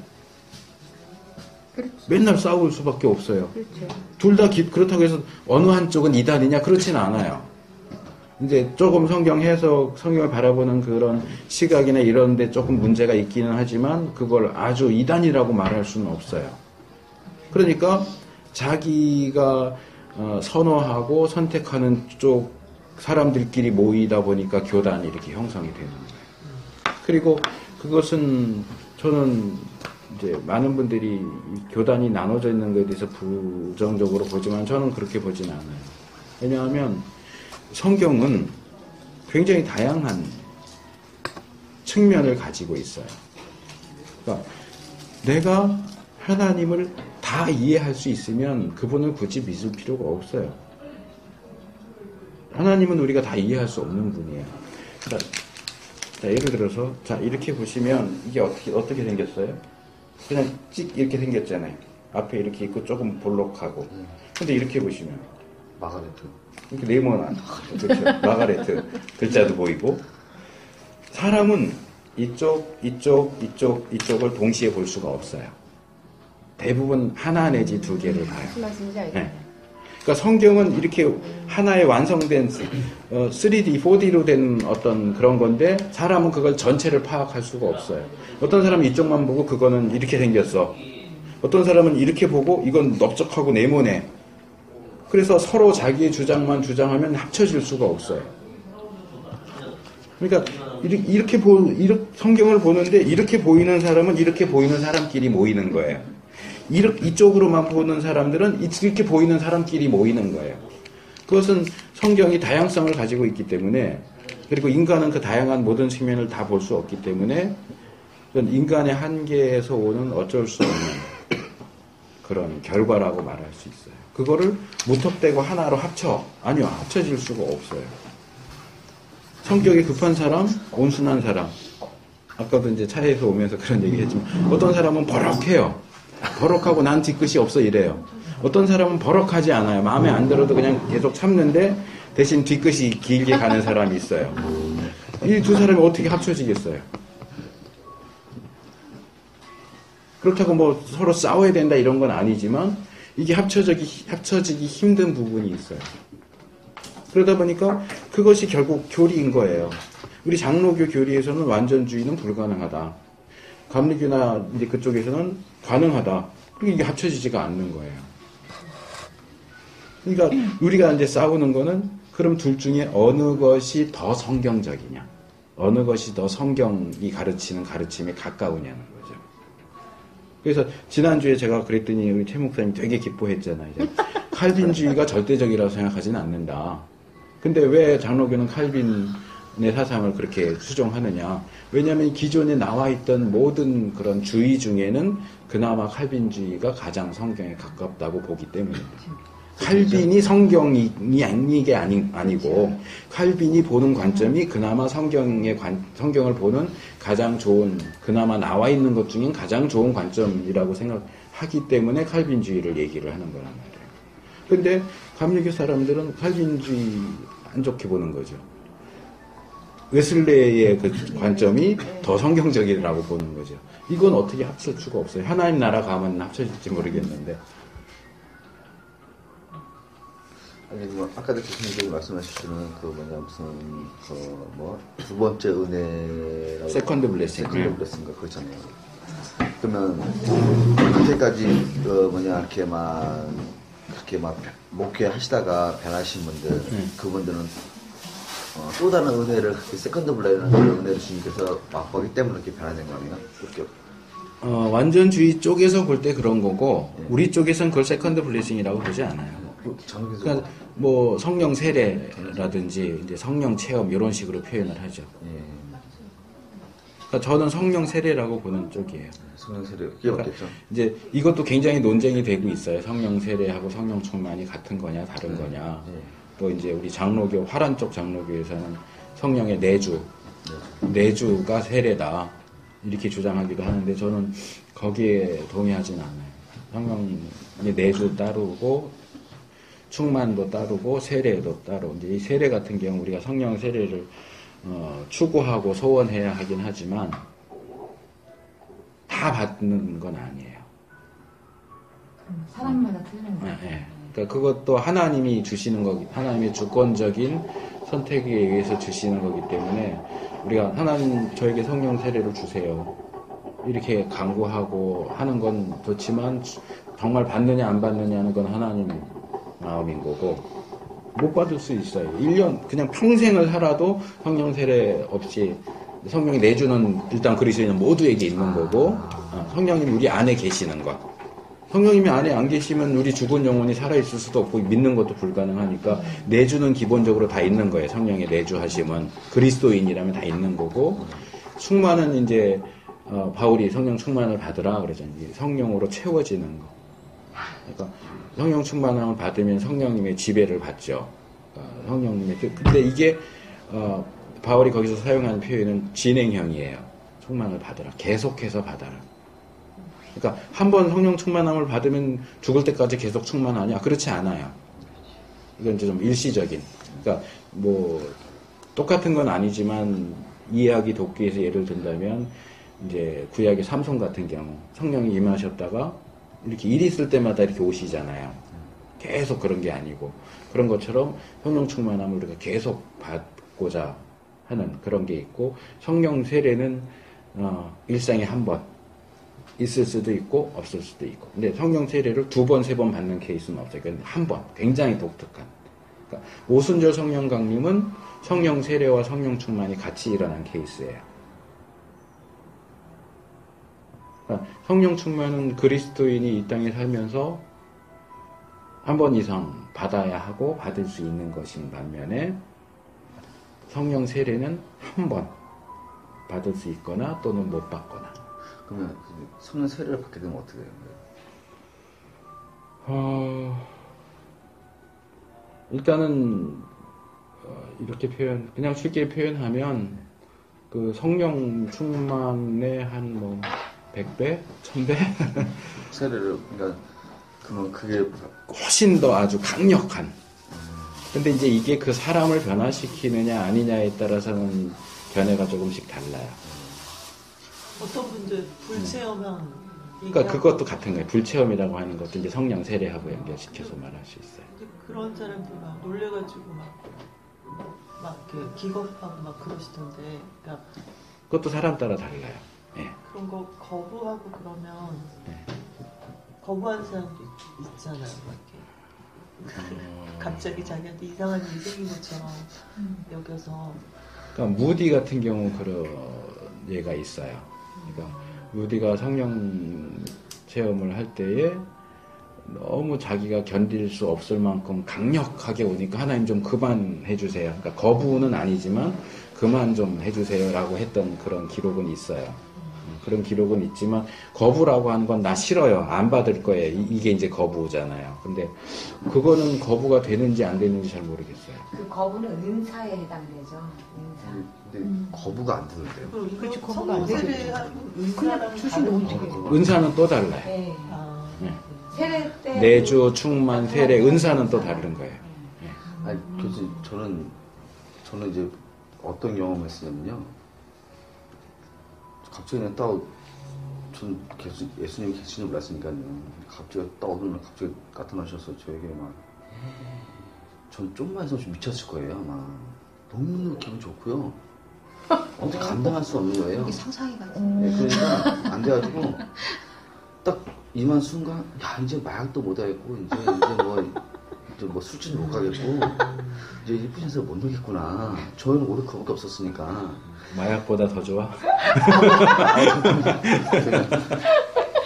S2: 그렇죠.
S1: 맨날 싸울 수밖에 없어요.
S2: 그렇죠.
S1: 둘 다 그렇다고 해서 어느 한쪽은 이단이냐? 그렇지는 않아요. 이제 조금 성경 해석, 성경을 바라보는 그런 시각이나 이런 데 조금 문제가 있기는 하지만 그걸 아주 이단이라고 말할 수는 없어요. 그러니까 자기가 선호하고 선택하는 쪽 사람들끼리 모이다 보니까 교단이 이렇게 형성이 되는 거예요. 그리고 그것은 저는 이제 많은 분들이 교단이 나눠져 있는 것에 대해서 부정적으로 보지만 저는 그렇게 보진 않아요. 왜냐하면 성경은 굉장히 다양한 측면을 가지고 있어요. 그러니까 내가 하나님을 다 이해할 수 있으면 그분을 굳이 믿을 필요가 없어요. 하나님은 우리가 다 이해할 수 없는 분이에요. 그러니까 자, 예를 들어서 이렇게 보시면 이게 어떻게 생겼어요? 그냥 찍 이렇게 생겼잖아요. 앞에 이렇게 있고 조금 볼록하고. 근데 이렇게 보시면
S4: 마가레트.
S1: 이렇게 네모난, 그렇죠. 마가레트 글자도 보이고. 사람은 이쪽을 동시에 볼 수가 없어요. 대부분 하나 내지 두 개를 봐요.
S2: 무슨 말씀인지 알겠네요.
S1: 네. 그러니까 성경은 이렇게 하나의 완성된 3D, 4D로 된 어떤 그런 건데 사람은 그걸 전체를 파악할 수가 없어요. 어떤 사람은 이쪽만 보고 그거는 이렇게 생겼어. 어떤 사람은 이렇게 보고 이건 넓적하고 네모네. 그래서 서로 자기의 주장만 주장하면 합쳐질 수가 없어요. 그러니까 이렇게 성경을 보는데 이렇게 보이는 사람은 이렇게 보이는 사람끼리 모이는 거예요. 이쪽으로만 보는 사람들은 이렇게 보이는 사람끼리 모이는 거예요. 그것은 성경이 다양성을 가지고 있기 때문에, 그리고 인간은 그 다양한 모든 측면을 다 볼 수 없기 때문에 인간의 한계에서 오는 어쩔 수 없는 그런 결과라고 말할 수 있어요. 그거를 무턱대고 하나로 합쳐. 아니요, 합쳐질 수가 없어요. 성격이 급한 사람, 온순한 사람. 아까도 이제 차에서 오면서 그런 얘기 했지만, 어떤 사람은 버럭해요. 버럭하고 난 뒤끝이 없어 이래요. 어떤 사람은 버럭하지 않아요. 마음에 안 들어도 그냥 계속 참는데 대신 뒤끝이 길게 가는 사람이 있어요. 이 두 사람이 어떻게 합쳐지겠어요? 그렇다고 뭐 서로 싸워야 된다 이런 건 아니지만 이게 합쳐지기 힘든 부분이 있어요. 그러다 보니까 그것이 결국 교리인 거예요. 우리 장로교 교리에서는 완전주의는 불가능하다. 감리교나 이제 그쪽에서는 가능하다. 그리고 이게 합쳐지지가 않는 거예요. 그러니까 우리가 이제 싸우는 거는 그럼 둘 중에 어느 것이 더 성경적이냐, 어느 것이 더 성경이 가르치는 가르침에 가까우냐는 거죠. 그래서 지난주에 제가 그랬더니 우리 최 목사님 되게 기뻐했잖아요. 이제 칼빈주의가 절대적이라고 생각하지는 않는다. 근데 왜 장로교는 칼빈의 사상을 그렇게 수종하느냐? 왜냐하면 기존에 나와 있던 모든 그런 주의 중에는 그나마 칼빈주의가 가장 성경에 가깝다고 보기 때문입니다. 칼빈이 성경이 이게 아니고 칼빈이 보는 관점이 그나마 성경을 보는 가장 좋은, 그나마 나와 있는 것 중엔 가장 좋은 관점이라고 생각하기 때문에 칼빈주의를 얘기를 하는 거란 말이에요. 근데 감리교 사람들은 칼빈주의 안 좋게 보는 거죠. 웨슬레의 그 관점이 더 성경적이라고 보는 거죠. 이건 어떻게 합칠 수가 없어요. 하나님 나라 가면 합쳐질지 모르겠는데.
S4: 아니, 뭐, 아까도 교수님께서 말씀하시는 두 번째 은혜라고.
S1: 세컨드 블레싱.
S4: 세컨드 블레싱인가, 그렇잖아요. 그러면, 그때까지, 그렇게 막, 목회하시다가 변하신 분들, 그분들은, 또 다른 은혜를, 세컨드 블레싱 은혜를 주님께서 맛보기 때문에 이렇게 변화된 거 아니에요? 그렇게.
S1: 완전주의 쪽에서 볼 때 그런 거고, 우리 쪽에서는 그걸 세컨드 블레싱이라고 보지 않아요. 그러니까 뭐 성령 세례라든지 이제 성령 체험 이런 식으로 표현을 하죠. 그러니까 저는 성령 세례라고 보는 쪽이에요.
S4: 성령 세례 그게 맞겠죠.
S1: 이제 이것도 굉장히 논쟁이 되고 있어요. 성령 세례하고 성령 충만이 같은 거냐 다른 거냐. 또 이제 우리 장로교 화란 쪽 장로교에서는 성령의 내주가 세례다 이렇게 주장하기도 하는데 저는 거기에 동의하지는 않아요. 성령의 내주 따르고 충만도 따르고 세례도 따르고 이제 이 세례 같은 경우 우리가 성령 세례를 추구하고 소원해야 하긴 하지만 다 받는 건 아니에요.
S3: 사람마다 틀린 거예요.
S1: 네. 그러니까 그것도 하나님이 주시는 거기, 하나님의 주권적인 선택에 의해서 주시는 거기 때문에 우리가 하나님 저에게 성령 세례를 주세요 이렇게 강구하고 하는 건 좋지만 정말 받느냐 안 받느냐는 건 하나님 마음인 거고 못 받을 수 있어요. 1년 그냥 평생을 살아도 성령 세례 없이 성령이 내주는 일단 그리스도인은 모두에게 있는 거고 성령님이 우리 안에 계시는 것. 성령님이 안에 안 계시면 우리 죽은 영혼이 살아있을 수도 없고 믿는 것도 불가능하니까 내주는 기본적으로 다 있는 거예요. 성령의 내주하심은 그리스도인이라면 다 있는 거고 충만은 이제 바울이 성령 충만을 받으라 그러잖아요. 성령으로 채워지는 거. 그러니까 성령 충만을 받으면 성령님의 지배를 받죠. 성령님의 근데 이게 바울이 거기서 사용하는 표현은 진행형이에요. 충만을 받으라. 계속해서 받아라. 그러니까 한 번 성령 충만함을 받으면 죽을 때까지 계속 충만하냐? 그렇지 않아요. 이건 이제 좀 일시적인. 그러니까 뭐 똑같은 건 아니지만 이해하기 돕기 위해서 예를 든다면 이제 구약의 삼손 같은 경우 성령이 임하셨다가 이렇게 일 있을 때마다 이렇게 오시잖아요. 계속 그런 게 아니고 그런 것처럼 성령 충만함을 우리가 계속 받고자 하는 그런 게 있고 성령 세례는 일생에 한 번 있을 수도 있고 없을 수도 있고 근데 성령 세례를 2번, 3번 받는 케이스는 없어요. 그건 한 번 굉장히 독특한 그러니까 오순절 성령 강림은 성령 세례와 성령 충만이 같이 일어난 케이스예요. 그러니까 성령 충만은 그리스도인이 이 땅에 살면서 한 번 이상 받아야 하고 받을 수 있는 것인 반면에 성령 세례는 한 번 받을 수 있거나 또는 못 받거나.
S4: 그러면 성령 세례를 받게 되면 어떻게 되는 거예요?
S1: 일단은 이렇게 그냥 쉽게 표현하면 그 성령 충만의 한 뭐 100배, 1000배
S4: 세례를 그러니까 그러면 그게
S1: 훨씬 더 아주 강력한. 근데 이제 이게 그 사람을 변화시키느냐 아니냐에 따라서는 견해가 조금씩 달라요.
S5: 어떤 분들 불체험한
S1: 그러니까 그것도 같은 거예요. 불체험이라고 하는 것도 이제 성령 세례하고 연결시켜서 말할 수 있어요.
S5: 그런 사람들 막 놀래가지고 막 이렇게 기겁하고 막 그러시던데, 그러니까
S1: 그것도 사람 따라 달라요. 예.
S5: 그런 거 거부하고 그러면
S1: 네.
S5: 거부하는 사람도 있잖아요. 막 이렇게 갑자기 자기한테 이상한 일이 생긴 것처럼 여겨서.
S1: 그러니까 무디 같은 경우 그런 예가 있어요. 그러니까 무디가 성령 체험을 할 때에 너무 자기가 견딜 수 없을 만큼 강력하게 오니까 하나님 좀 그만 해주세요. 그러니까 거부는 아니지만 그만 좀 해주세요라고 했던 그런 기록은 있어요. 그런 기록은 있지만 거부라고 하는 건 나 싫어요. 안 받을 거예요. 이게 이제 거부잖아요. 근데 그거는 거부가 되는지 안 되는지 잘 모르겠어요.
S3: 그 거부는 은사에 해당되죠. 은사.
S4: 근데 거부가 안 되는데요.
S5: 그리고
S3: 그렇지,
S5: 이거
S3: 거부가 안 되죠.
S5: 성세례하고
S3: 그냥
S5: 은사랑
S3: 주시면
S5: 다른
S3: 어떻게
S5: 거.
S1: 은사는 또 달라요.
S3: 네.
S5: 아,
S1: 네.
S3: 세례 때
S1: 내주, 충만, 세례, 은사는 또 다른 거예요.
S4: 아니, 그래서 저는 이제 어떤 경험을 했었냐면요. 갑자기 그냥 전 예수님이 계시는 줄 몰랐으니까요. 갑자기 어느 날 갑자기 나타나셔서 저에게 전 좀만 해서 좀 미쳤을 거예요, 아마. 너무 기분 좋고요. 어떻게 감당할 수 없는 거예요.
S6: 이게 상상이 가지.
S4: 네, 그러니까 안 돼가지고 딱 임한 순간 야 이제 마약도 못 하겠고 이제 뭐 술집도 못 가겠고 이제 이쁘셔서 못 놀겠구나. 저희는 오래 그거밖에 없었으니까.
S1: 마약보다 더 좋아?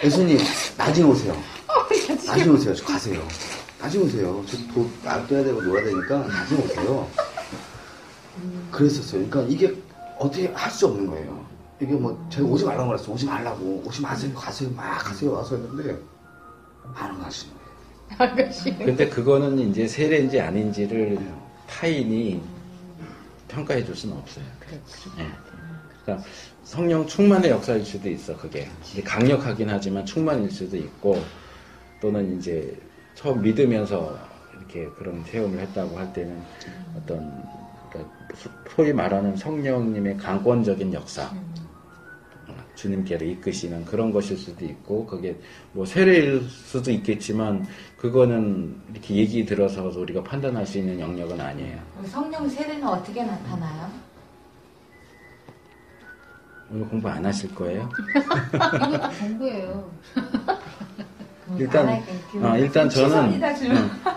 S4: 예수님 나중에 오세요. 나중에 오세요. 저 가세요. 나중에 오세요. 저도 안 빼야 되고 놀아야 되니까 나중에 오세요. 그랬었어요. 그러니까 이게 어떻게 할 수 없는 거예요. 이게 뭐 제가 오지 말라고 그랬어요. 오지 말라고. 오지 마세요. 가세요. 막 가세요. 와서 했는데 안 가시는 거예요.
S1: 근데 그거는 이제 세례인지 아닌지를 타인이 평가해 줄 수는 없어요. 예. 그러니까 성령 충만의 역사일 수도 있어, 그게. 이제 강력하긴 하지만 충만일 수도 있고, 또는 이제 처음 믿으면서 이렇게 그런 체험을 했다고 할 때는 어떤, 그러니까 소위 말하는 성령님의 강권적인 역사, 주님께로 이끄시는 그런 것일 수도 있고, 그게 뭐 세례일 수도 있겠지만, 그거는 이렇게 얘기 들어서 우리가 판단할 수 있는 영역은 아니에요.
S3: 성령 세례는 어떻게 나타나요?
S1: 오늘 공부 안 하실 거예요?
S6: 이것도 공부예요.
S1: 일단 저는,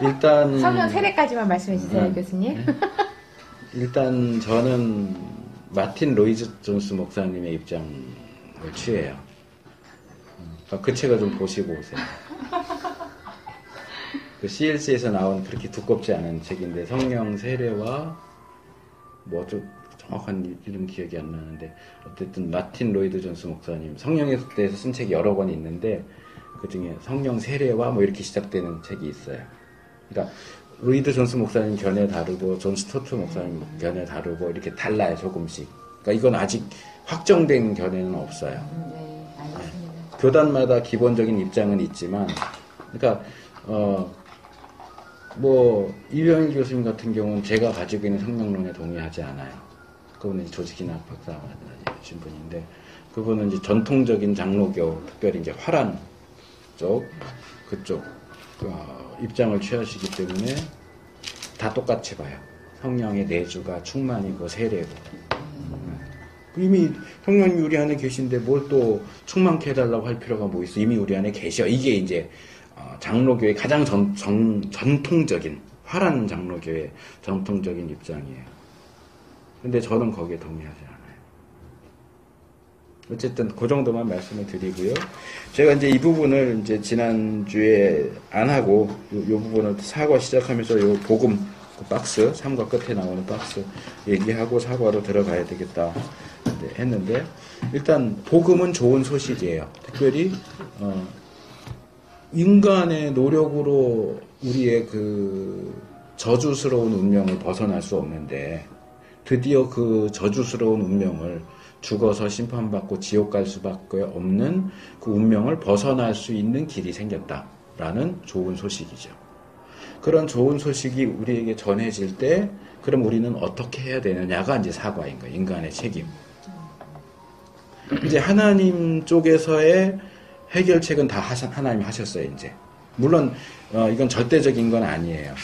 S1: 일단,
S7: 성령 세례까지만 말씀해 주세요,
S1: 네.
S7: 교수님.
S1: 일단 저는 마틴 로이즈 존스 목사님의 입장을 취해요. 그 책을 좀 보시고 오세요. 그 CLC에서 나온 그렇게 두껍지 않은 책인데 성령 세례와 뭐 좀 정확한 이름 기억이 안 나는데 어쨌든 마틴 로이드 존스 목사님 성령에 대해서 쓴 책이 여러 권 있는데 그 중에 성령 세례와 뭐 이렇게 시작되는 책이 있어요. 그러니까 로이드 존스 목사님 견해 다르고 존 스토트 목사님 견해 다르고 이렇게 달라요, 조금씩. 그러니까 이건 아직 확정된 견해는 없어요.
S3: 네, 알겠습니다.
S1: 교단마다 기본적인 입장은 있지만, 그러니까 뭐 이병일 교수님 같은 경우는 제가 가지고 있는 성령론에 동의하지 않아요. 그분은 조직인학 박사신 분인데, 그분은 이제 전통적인 장로교, 특별히 이제 화란 쪽, 그쪽 입장을 취하시기 때문에 다 똑같이 봐요. 성령의 내주가 충만이고 세례고. 이미 성령이 우리 안에 계신데 뭘 또 충만케 해달라고 할 필요가 뭐 있어. 이미 우리 안에 계셔. 이게 이제 장로교의 가장 전통적인 화란 장로교의 전통적인 입장이에요. 근데 저는 거기에 동의하지 않아요. 어쨌든 그 정도만 말씀을 드리고요. 제가 이제 이 부분을 이제 지난주에 안 하고 요 부분을 사과 시작하면서 요 복음 그 박스 3과 끝에 나오는 박스 얘기하고 사과로 들어가야 되겠다 했는데, 일단 복음은 좋은 소식이에요. 특별히 인간의 노력으로 우리의 그 저주스러운 운명을 벗어날 수 없는데, 드디어 그 저주스러운 운명을 죽어서 심판받고 지옥 갈 수밖에 없는 그 운명을 벗어날 수 있는 길이 생겼다라는 좋은 소식이죠. 그런 좋은 소식이 우리에게 전해질 때 그럼 우리는 어떻게 해야 되느냐가 이제 사과인 거예요. 인간의 책임. 이제 하나님 쪽에서의 해결책은 다 하나님 하셨어요. 이제 물론 이건 절대적인 건 아니에요.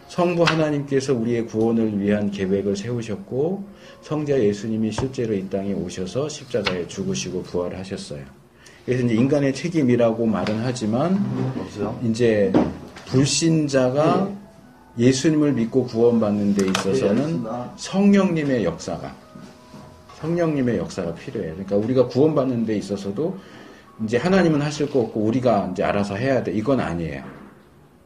S1: 성부 하나님께서 우리의 구원을 위한 계획을 세우셨고, 성자 예수님이 실제로 이 땅에 오셔서 십자가에 죽으시고 부활하셨어요. 그래서 이제 인간의 책임이라고 말은 하지만, 이제 불신자가 예수님을 믿고 구원받는 데 있어서는 성령님의 역사가 필요해요. 그러니까 우리가 구원받는 데 있어서도 이제 하나님은 하실 거 없고 우리가 이제 알아서 해야 돼. 이건 아니에요.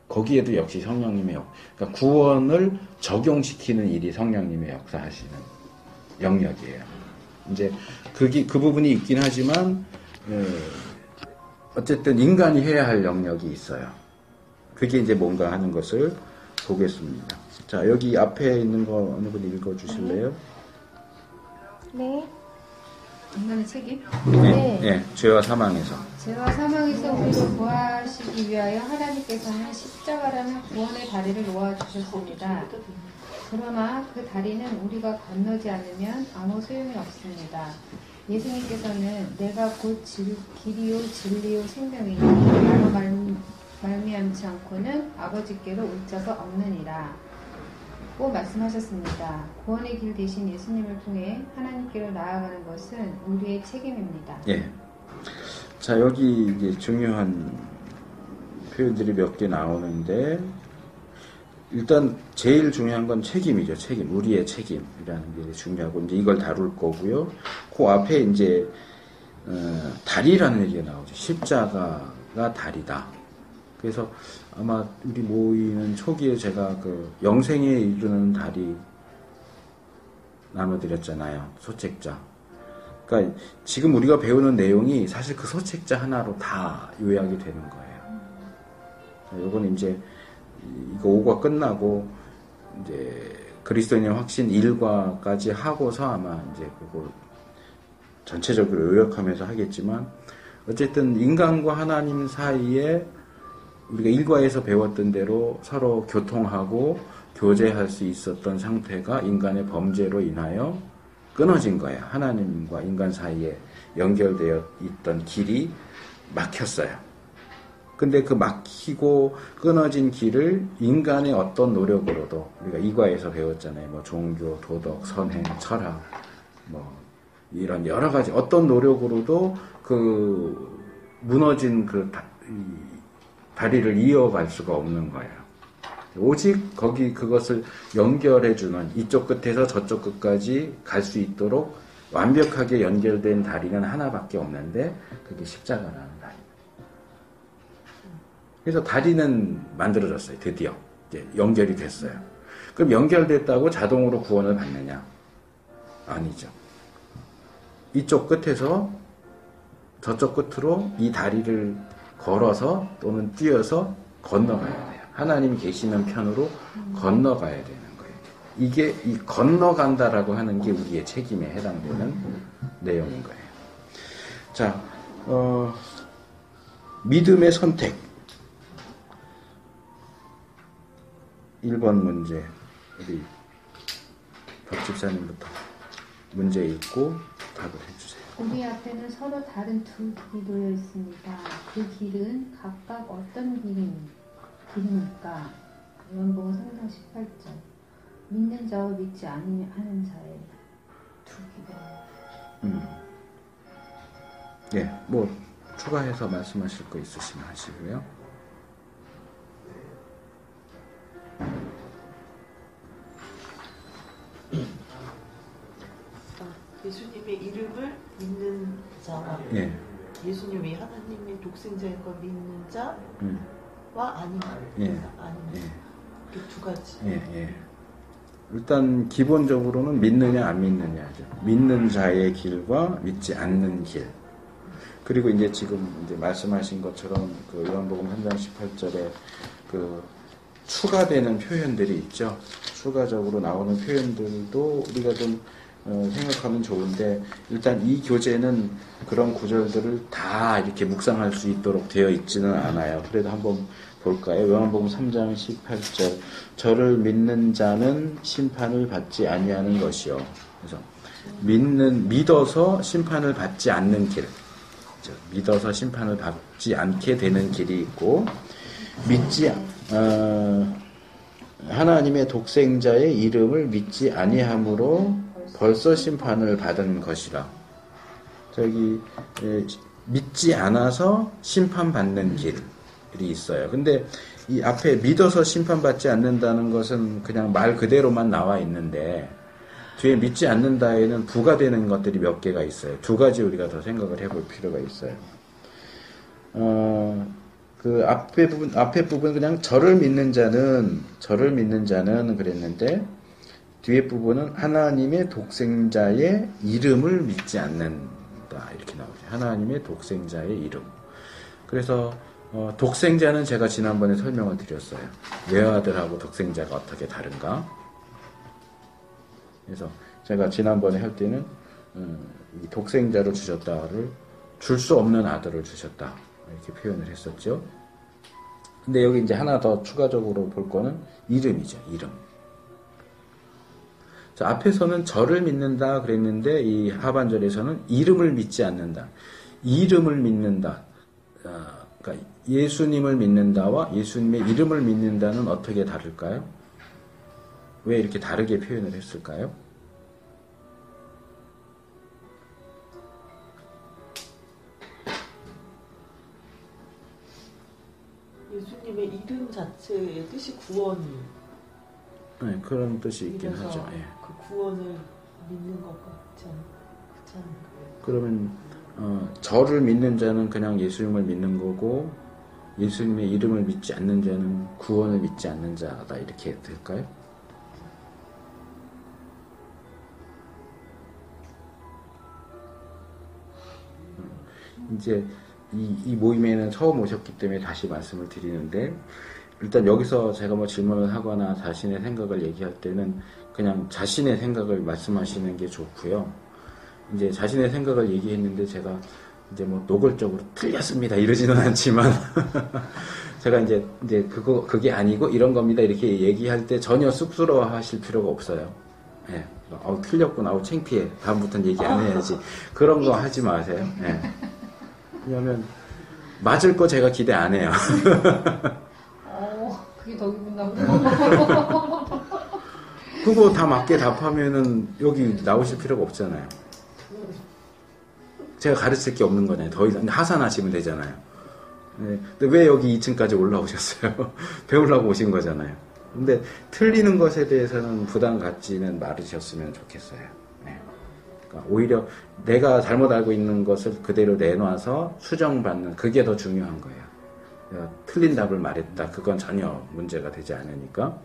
S1: 거기에도 역시 성령님의 그러니까 구원을 적용시키는 일이 성령님의 역사하시는 영역이에요. 이제 그 부분이 있긴 하지만 어쨌든 인간이 해야 할 영역이 있어요. 그게 이제 뭔가 하는 것을 보겠습니다. 자, 여기 앞에 있는 거 어느 분 읽어주실래요?
S6: 네. 인간의 책임?
S1: 네. 죄와 사망에서.
S2: 죄와 사망에서 우리를 구하시기 위하여 하나님께서는 십자가라는 구원의 다리를 놓아주셨습니다. 그러나 그 다리는 우리가 건너지 않으면 아무 소용이 없습니다. 예수님께서는 내가 곧 길이요 진리요 생명이니 나로 말미암지 않고는 아버지께로 올 자가 없느니라 고 말씀하셨습니다. 구원의 길 대신 예수님을 통해 하나님께로 나아가는 것은 우리의 책임입니다.
S1: 예. 자, 여기 이제 중요한 표현들이 몇 개 나오는데, 일단 제일 중요한 건 책임이죠. 책임. 우리의 책임이라는 게 중요하고, 이제 이걸 다룰 거고요. 그 앞에 이제 다리라는 얘기가 나오죠. 십자가가 다리다. 그래서 아마 우리 모이는 초기에 제가 그 영생에 이르는 다리 나눠드렸잖아요. 소책자. 그러니까 지금 우리가 배우는 내용이 사실 그 소책자 하나로 다 요약이 되는 거예요. 요거는 이제 이거 5과 끝나고 이제 그리스도인의 확신 1과까지 하고서 아마 이제 그거 전체적으로 요약하면서 하겠지만, 어쨌든 인간과 하나님 사이에 우리가 1과에서 배웠던 대로 서로 교통하고 교제할 수 있었던 상태가 인간의 범죄로 인하여 끊어진 거예요. 하나님과 인간 사이에 연결되어 있던 길이 막혔어요. 근데 그 막히고 끊어진 길을 인간의 어떤 노력으로도, 우리가 2과에서 배웠잖아요. 뭐 종교, 도덕, 선행, 철학, 뭐 이런 여러 가지 어떤 노력으로도 그 무너진 그 다리를 이어갈 수가 없는 거예요. 오직 거기 그것을 연결해주는, 이쪽 끝에서 저쪽 끝까지 갈 수 있도록 완벽하게 연결된 다리는 하나밖에 없는데 그게 십자가라는 다리. 그래서 다리는 만들어졌어요. 드디어 이제 연결이 됐어요. 그럼 연결됐다고 자동으로 구원을 받느냐? 아니죠. 이쪽 끝에서 저쪽 끝으로 이 다리를 걸어서 또는 뛰어서 건너가야 돼요. 하나님이 계시는 편으로 건너가야 되는 거예요. 이게 이 건너간다라고 하는 게 우리의 책임에 해당되는 내용인 거예요. 자, 믿음의 선택. 1번 문제, 우리 박 집사님부터 문제 읽고 답을 해주세요.
S2: 우리 앞에는 서로 다른 두 길이 놓여 있습니다. 그 길은 각각 어떤 길입니까? 그러니까 요한복음 3장 18절 믿는 자와 믿지 않는 자의 두 기도.
S1: 예, 뭐 추가해서 말씀하실 거 있으시면 하시고요.
S5: 예수님의 이름을 믿는 자와
S1: 예,
S5: 예수님이 하나님의 독생자인 걸 믿는 자와 아니면
S1: 예,
S5: 아니면
S1: 예.
S5: 이렇게 두 가지.
S1: 예, 예. 일단 기본적으로는 믿느냐 안 믿느냐죠. 믿는 자의 길과 믿지 않는 길. 그리고 이제 지금 이제 말씀하신 것처럼 그 요한복음 3장 18절에 그 추가되는 표현들이 있죠. 추가적으로 나오는 표현들도 우리가 좀 생각하면 좋은데, 일단 이 교재는 그런 구절들을 다 이렇게 묵상할 수 있도록 되어 있지는 않아요. 그래도 한번 볼까요? 요한복음 3장 18절 저를 믿는 자는 심판을 받지 아니하는 것이요. 그래서 믿어서 심판을 받지 않는 길, 믿어서 심판을 받지 않게 되는 길이 있고, 하나님의 독생자의 이름을 믿지 아니함으로 벌써 심판을 받은 것이라. 믿지 않아서 심판받는 길이 있어요. 근데 이 앞에 믿어서 심판받지 않는다는 것은 그냥 말 그대로만 나와 있는데, 뒤에 믿지 않는다에는 부가되는 것들이 몇 개가 있어요. 두 가지 우리가 더 생각을 해볼 필요가 있어요. 그 앞에 부분 그냥 저를 믿는 자는 그랬는데, 뒤에 부분은 하나님의 독생자의 이름을 믿지 않는다 이렇게 나오죠. 하나님의 독생자의 이름. 그래서 독생자는 제가 지난번에 설명을 드렸어요. 외아들하고 독생자가 어떻게 다른가. 그래서 제가 지난번에 할 때는 이 독생자를 주셨다를 줄 수 없는 아들을 주셨다 이렇게 표현을 했었죠. 근데 여기 이제 하나 더 추가적으로 볼 거는 이름이죠. 이름. 자, 앞에서는 저를 믿는다 그랬는데 이 하반절에서는 이름을 믿지 않는다. 이름을 믿는다. 그러니까 예수님을 믿는다와 예수님의 이름을 믿는다는 어떻게 다를까요? 왜 이렇게 다르게 표현을 했을까요?
S5: 예수님의 이름 자체의 뜻이 구원.
S1: 네, 그런 뜻이 있긴
S5: 그래서
S1: 하죠. 예.
S5: 그 구원을 믿는 것 같지 않을까요?
S1: 그러면 저를 믿는 자는 그냥 예수님을 믿는 거고, 예수님의 이름을 믿지 않는 자는 구원을 믿지 않는 자다 이렇게 될까요? 이제 이 모임에는 처음 오셨기 때문에 다시 말씀을 드리는데, 일단 여기서 제가 뭐 질문을 하거나 자신의 생각을 얘기할 때는 그냥 자신의 생각을 말씀하시는 게 좋고요. 이제 자신의 생각을 얘기했는데 제가 이제 뭐 노골적으로 틀렸습니다 이러지는 않지만 제가 이제 그게 아니고 이런 겁니다 이렇게 얘기할 때 전혀 쑥스러워 하실 필요가 없어요. 예. 틀렸구나. 창피해. 다음부터는 얘기 안 해야지. 그런 거 하지 마세요. 예. 왜냐면 맞을 거 제가 기대 안 해요.
S2: 그게 더 기분 나쁘다.
S1: 그거 다 맞게 답하면은 여기 나오실 필요가 없잖아요. 제가 가르칠 게 없는 거잖아요. 더 이상 하산하시면 되잖아요. 네. 근데 왜 여기 2층까지 올라오셨어요? 배우려고 오신 거잖아요. 근데 틀리는 것에 대해서는 부담 갖지는 말으셨으면 좋겠어요. 네. 그러니까 오히려 내가 잘못 알고 있는 것을 그대로 내놔서 수정받는, 그게 더 중요한 거예요. 내가 틀린 답을 말했다. 그건 전혀 문제가 되지 않으니까.